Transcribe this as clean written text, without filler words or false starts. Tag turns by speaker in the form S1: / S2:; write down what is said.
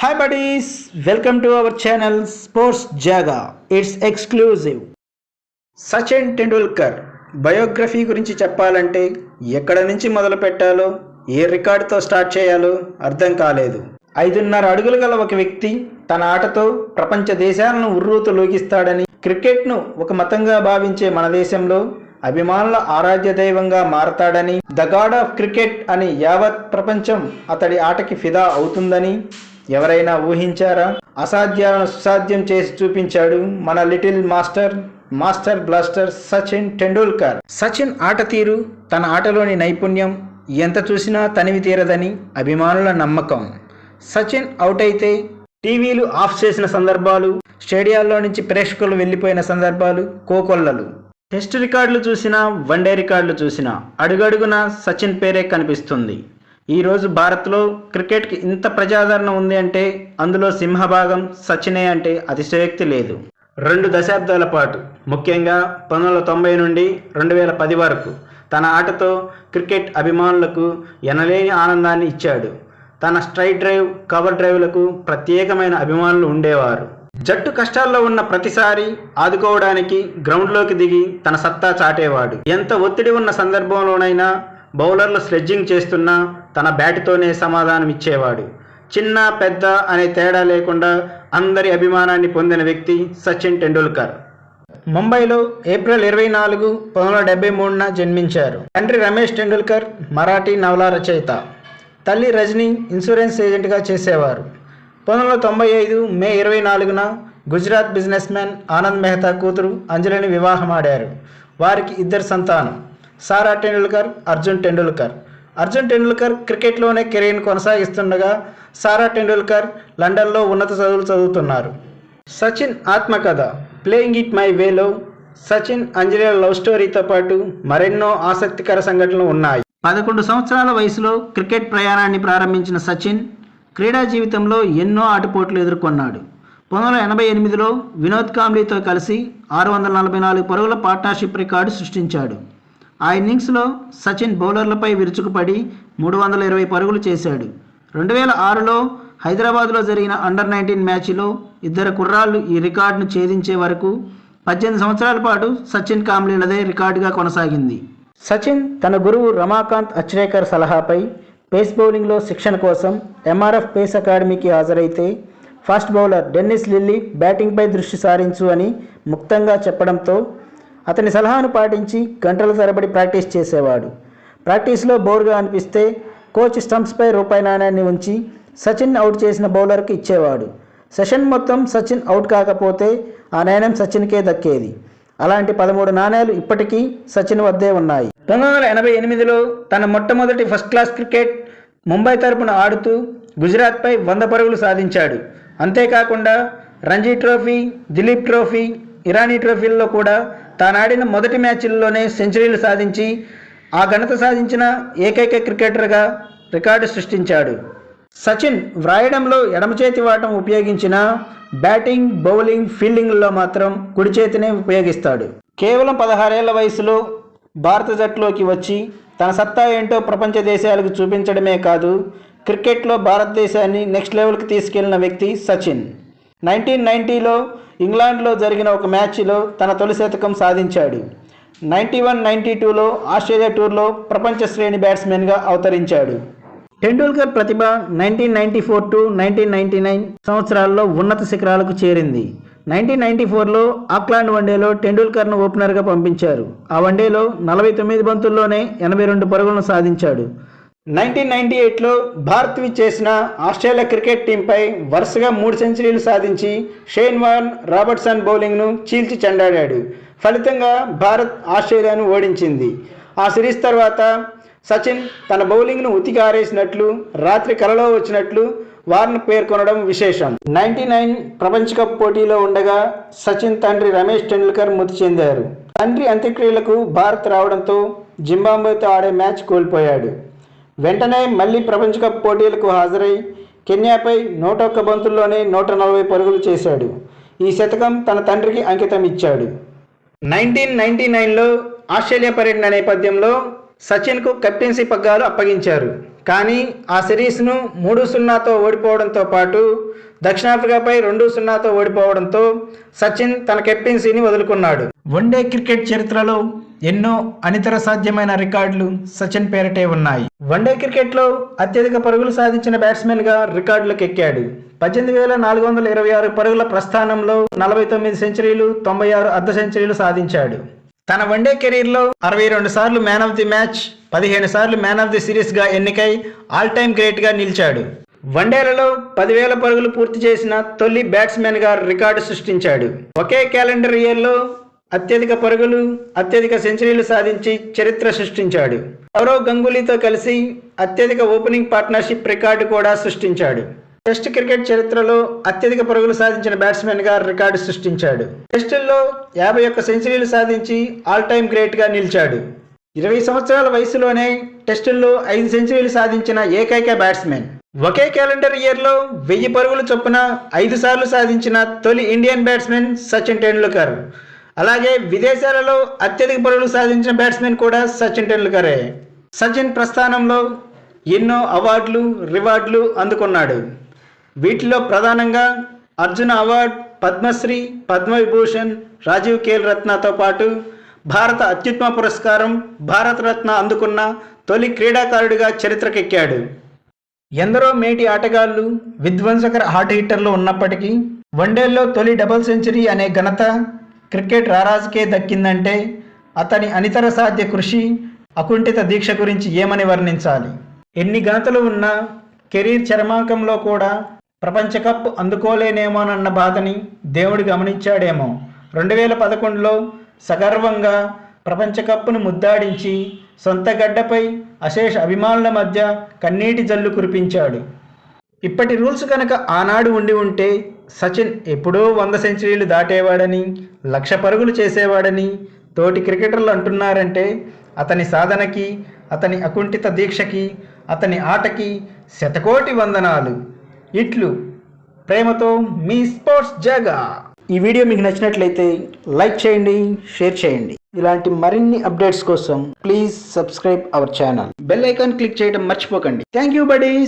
S1: Hi buddies, welcome to our channel Sports Jaga. It's exclusive. Sachin Tendulkar biography గురించి చెప్పాలంటే ఎక్కడ నుంచి మొదలు పెట్టాలో ఏ రికార్డుతో స్టార్ట్ చేయాలో అర్థం కాలేదు. 5.5 అడుగులు గల ఒక వ్యక్తి తన ఆటతో ప్రపంచ దేశాలను ఉర్రూతలూగిస్తాడని, క్రికెట్ను ఒక మతంగా భావించే మన దేశంలో అభిమానుల ఆరాధ్య దైవంగా మారతాడని, ద గాడ్ ఆఫ్ క్రికెట్ అని యావత్ ప్రపంచం అతడి ఆటకి ఫిదా అవుతుందని ఎవరైనా ఊహించారా? అసాధ్యాలను సుసాధ్యం చేసి చూపించాడు మన little master blaster Sachin Tendulkar. Sachin ఆట తీరు, తన ఆటలోని నైపుణ్యం ఎంత చూసినా తనివి తీరదని అభిమానుల నమ్మకం. సచిన్ అవుట్ అయితే టీవీలు ఆఫ్ చేసిన సందర్భాలు, స్టేడియాల్లో నుంచి ప్రేక్షకులు వెళ్ళిపోయిన సందర్భాలు కోకొల్లలు. టెస్ట్ రికార్డులు చూసినా, వన్డే రికార్డులు చూసినా అడుగడుగున సచిన్ పేరే కనిపిస్తుంది. ఈరోజు భారత్లో క్రికెట్కి ఇంత ప్రజాదరణ ఉంది అంటే అందులో సింహభాగం సచినే అంటే అతిశయోక్తి లేదు. 2 దశాబ్దాల పాటు, ముఖ్యంగా 1990 నుండి 2010 వరకు తన ఆటతో క్రికెట్ అభిమానులకు ఎనలేని ఆనందాన్ని ఇచ్చాడు. తన స్ట్రైట్ డ్రైవ్, కవర్ డ్రైవ్లకు ప్రత్యేకమైన అభిమానులు ఉండేవారు. జట్టు కష్టాల్లో ఉన్న ప్రతిసారి ఆదుకోవడానికి గ్రౌండ్లోకి దిగి తన సత్తా చాటేవాడు. ఎంత ఒత్తిడి ఉన్న సందర్భంలోనైనా బౌలర్లు స్లెడ్జింగ్ చేస్తున్నా తన బ్యాట్తోనే సమాధానం ఇచ్చేవాడు. చిన్న పెద్ద అనే తేడా లేకుండా అందరి అభిమానాన్ని పొందిన వ్యక్తి సచిన్ టెండూల్కర్. ముంబైలో ఏప్రిల్ 24, 1973న జన్మించారు. తండ్రి రమేష్ టెండూల్కర్ మరాఠీ నవలా రచయిత, తల్లి రజనీ ఇన్సూరెన్స్ ఏజెంట్గా చేసేవారు. 1995 మే 24న గుజరాత్ బిజినెస్ మ్యాన్ ఆనంద్ మెహతా కూతురు అంజలిని వివాహమాడారు. వారికి 2 సంతానం, సారా టెండూల్కర్, అర్జున్ టెండూల్కర్. అర్జున్ టెండూల్కర్ క్రికెట్లోనే కెరీర్ను కొనసాగిస్తుండగా సారా టెండూల్కర్ లండన్లో ఉన్నత చదువులు చదువుతున్నారు. సచిన్ ఆత్మకథ ప్లేయింగ్ ఇట్ మై వేలో సచిన్ అంజలిల లవ్ స్టోరీతో పాటు మరెన్నో ఆసక్తికర సంఘటనలు ఉన్నాయి. 11 సంవత్సరాల వయసులో క్రికెట్ ప్రయాణాన్ని ప్రారంభించిన సచిన్ క్రీడా జీవితంలో ఎన్నో ఆటుపోట్లు ఎదుర్కొన్నాడు. 1988లో వినోద్ కాంబ్లీతో కలిసి 644 పరుగుల పార్ట్నర్షిప్ రికార్డు సృష్టించాడు. ఆ ఇన్నింగ్స్లో సచిన్ బౌలర్లపై విరుచుకుపడి 320 పరుగులు చేశాడు. 2006లో హైదరాబాద్లో జరిగిన అండర్-19 మ్యాచ్లో 2 కుర్రాళ్ళు ఈ రికార్డును ఛేదించే వరకు 18 సంవత్సరాల పాటు సచిన్ కాంబ్లీలదే రికార్డుగా కొనసాగింది. సచిన్ తన గురువు రమాకాంత్ అచ్రేకర్ సలహాపై పేస్ బౌలింగ్లో శిక్షణ కోసం ఎంఆర్ఎఫ్ పేస్ అకాడమీకి హాజరైతే ఫాస్ట్ బౌలర్ డెన్నిస్ లిల్లీ బ్యాటింగ్పై దృష్టి సారించు అని ముక్తంగా చెప్పడంతో అతని సలహాను పాటించి గంటల తరబడి ప్రాక్టీస్ చేసేవాడు. ప్రాక్టీస్లో బోర్గా అనిపిస్తే కోచ్ స్టంప్స్పై రూపాయి నాణ్యాన్ని ఉంచి సచిన్ అవుట్ చేసిన బౌలర్కి ఇచ్చేవాడు. సెషన్ మొత్తం సచిన్ అవుట్ కాకపోతే ఆ నాణ్యం సచిన్కే దక్కేది. అలాంటి 13 నాణ్యాలు ఇప్పటికీ సచిన్ వద్దే ఉన్నాయి. 1988లో తన మొట్టమొదటి ఫస్ట్ క్లాస్ క్రికెట్ ముంబై తరపున ఆడుతూ గుజరాత్పై 100 పరుగులు సాధించాడు. అంతేకాకుండా రంజీ ట్రోఫీ, దిలీప్ ట్రోఫీ, ఇరానీ ట్రోఫీల్లో కూడా తానాడిన మొదటి మ్యాచ్ల్లోనే సెంచరీలు సాధించి ఆ ఘనత సాధించిన ఏకైక క్రికెటర్గా రికార్డు సృష్టించాడు. సచిన్ వ్రాయడంలో ఎడమ చేతి వాటం ఉపయోగించిన బ్యాటింగ్, బౌలింగ్, ఫీల్డింగ్లో మాత్రం కుడి చేతినే ఉపయోగిస్తాడు. కేవలం 16 ఏళ్ల వయసులో భారత జట్టులోకి వచ్చి తన సత్తా ఏంటో ప్రపంచ దేశాలకు చూపించడమే కాదు, క్రికెట్లో భారతదేశాన్ని నెక్స్ట్ లెవెల్కి తీసుకెళ్లిన వ్యక్తి సచిన్. 1990లో ఇంగ్లాండ్లో జరిగిన ఒక మ్యాచ్లో తన తొలి శతకం సాధించాడు. 91-92లో ఆస్ట్రేలియా టూర్లో ప్రపంచ శ్రేణి బ్యాట్స్మెన్గా అవతరించాడు. టెండూల్కర్ ప్రతిభ 1994 to 1999 సంవత్సరాల్లో ఉన్నత శిఖరాలకు చేరింది. 1994లో ఆక్లాండ్ వన్డేలో టెండూల్కర్ను ఓపెనర్గా పంపించారు. ఆ వన్డేలో 49 బంతుల్లోనే 82 పరుగులను సాధించాడు. 1998లో భారత్ చేసిన ఆస్ట్రేలియా క్రికెట్ టీంపై వరుసగా 3 సెంచరీలు సాధించి షేన్ వార్న్, రాబర్ట్సన్ బౌలింగ్ను చీల్చి చెండాడాడు. ఫలితంగా భారత్ ఆస్ట్రేలియాను ఓడించింది. ఆ సిరీస్ తర్వాత సచిన్ తన బౌలింగ్ను ఉతికి ఆరేసినట్లు, రాత్రి కలలో వచ్చినట్లు వార్న్ పేర్కొనడం విశేషం. 99 ప్రపంచ కప్ పోటీలో ఉండగా సచిన్ తండ్రి రమేష్ టెండూల్కర్ మృతి చెందారు. తండ్రి అంత్యక్రియలకు భారత్ రావడంతో జింబాబ్వేతో ఆడే మ్యాచ్ కోల్పోయాడు. వెంటనే మళ్ళీ ప్రపంచ కప్ పోటీలకు హాజరై కెన్యాపై 101 బంతుల్లోనే 140 పరుగులు చేశాడు. ఈ శతకం తన తండ్రికి అంకితం ఇచ్చాడు. 1999లో ఆస్ట్రేలియా పర్యటన నేపథ్యంలో సచిన్కు కెప్టెన్సీ పగ్గాలు అప్పగించారు. కానీ ఆ సిరీస్ను 3-0తో ఓడిపోవడంతో పాటు దక్షిణాఫ్రికాపై 2-0తో ఓడిపోవడంతో సచిన్ తన కెప్టెన్సీని వదులుకున్నాడు. వన్డే క్రికెట్ చరిత్రలో ఎన్నో అనితర సాధ్యమైన రికార్డులు సచిన్ పేరిటే ఉన్నాయి. వన్డే క్రికెట్లో అత్యధిక పరుగులు సాధించిన బ్యాట్స్మెన్గా రికార్డులకు ఎక్కాడు. 18,426 పరుగుల ప్రస్థానంలో 49 సెంచరీలు, 96 అర్ధ సెంచరీలు సాధించాడు. తన వన్డే కెరీర్లో 62 సార్లు మ్యాన్ ఆఫ్ ది మ్యాచ్, 15 సార్లు మ్యాన్ ఆఫ్ ది సిరీస్గా ఎన్నికై ఆల్ టైమ్ గ్రేట్గా నిలిచాడు. వన్డేలలో 10,000 పరుగులు పూర్తి చేసిన తొలి బ్యాట్స్మెన్గా రికార్డు సృష్టించాడు. ఒకే క్యాలెండర్ ఇయర్లో అత్యధిక పరుగులు, అత్యధిక సెంచరీలు సాధించి చరిత్ర సృష్టించాడు. సౌరవ్ గంగూలీతో కలిసి అత్యధిక ఓపెనింగ్ పార్ట్నర్షిప్ రికార్డు కూడా సృష్టించాడు. టెస్ట్ క్రికెట్ చరిత్రలో అత్యధిక పరుగులు సాధించిన బ్యాట్స్మెన్గా రికార్డు సృష్టించాడు. టెస్టుల్లో 51 సెంచరీలు సాధించి ఆల్ టైమ్ గ్రేట్గా నిలిచాడు. 20 సంవత్సరాల వయసులోనే టెస్టుల్లో 5 సెంచరీలు సాధించిన ఏకైక బ్యాట్స్మెన్. ఒకే క్యాలెండర్ ఇయర్లో 1000 పరుగులు చొప్పున 5 సార్లు సాధించిన తొలి ఇండియన్ బ్యాట్స్మెన్ సచిన్ టెండూల్కర్. అలాగే విదేశాలలో అత్యధిక పరుగులు సాధించిన బ్యాట్స్మెన్ కూడా సచిన్ టెండూల్కరే. సచిన్ ప్రస్థానంలో ఎన్నో అవార్డులు, రివార్డులు అందుకున్నాడు. వీటిలో ప్రధానంగా అర్జున అవార్డ్, పద్మశ్రీ, పద్మవిభూషణ్, రాజీవ్ ఖేల్ రత్నతో పాటు భారత అత్యుత్తమ పురస్కారం భారతరత్న అందుకున్న తొలి క్రీడాకారుడిగా చరిత్రకెక్కాడు. ఎందరో మేటి ఆటగాళ్లు, విధ్వంసకర హార్డ్ హిట్టర్లు ఉన్నప్పటికీ వన్డేల్లో తొలి డబుల్ సెంచరీ అనే ఘనత క్రికెట్ రారాజుకే దక్కిందంటే అతని అనితర సాధ్య కృషి, అకుంఠిత దీక్ష గురించి ఏమని వర్ణించాలి. ఎన్ని ఘనతలు ఉన్నా కెరీర్ చరమాంకంలో కూడా ప్రపంచ కప్ అందుకోలేనేమోనన్న బాధని దేవుడు గమనించాడేమో. 2011లో సగర్వంగా ప్రపంచ కప్ను ముద్దాడించి సొంత గడ్డపై అశేష అభిమానుల మధ్య కన్నీటి జల్లు కురిపించాడు. ఇప్పటి రూల్స్ కనుక ఆనాడు ఉండి ఉంటే సచిన్ ఎప్పుడో 100 సెంచరీలు దాటేవాడని, 1,00,000 పరుగులు చేసేవాడని తోటి క్రికెటర్లు అంటున్నారంటే అతని సాధనకి, అతని అకుంఠిత దీక్షకి, అతని ఆటకి శతకోటి వందనాలు. ఇట్లు ప్రేమతో మీ స్పోర్ట్స్ జాగా. ఈ వీడియో మీకు నచ్చినట్లయితే లైక్ చేయండి, షేర్ చేయండి. ఇలాంటి మరిన్ని అప్డేట్స్ కోసం please subscribe our channel. Bell icon click చేయడం మర్చిపోకండి. Thank you buddies.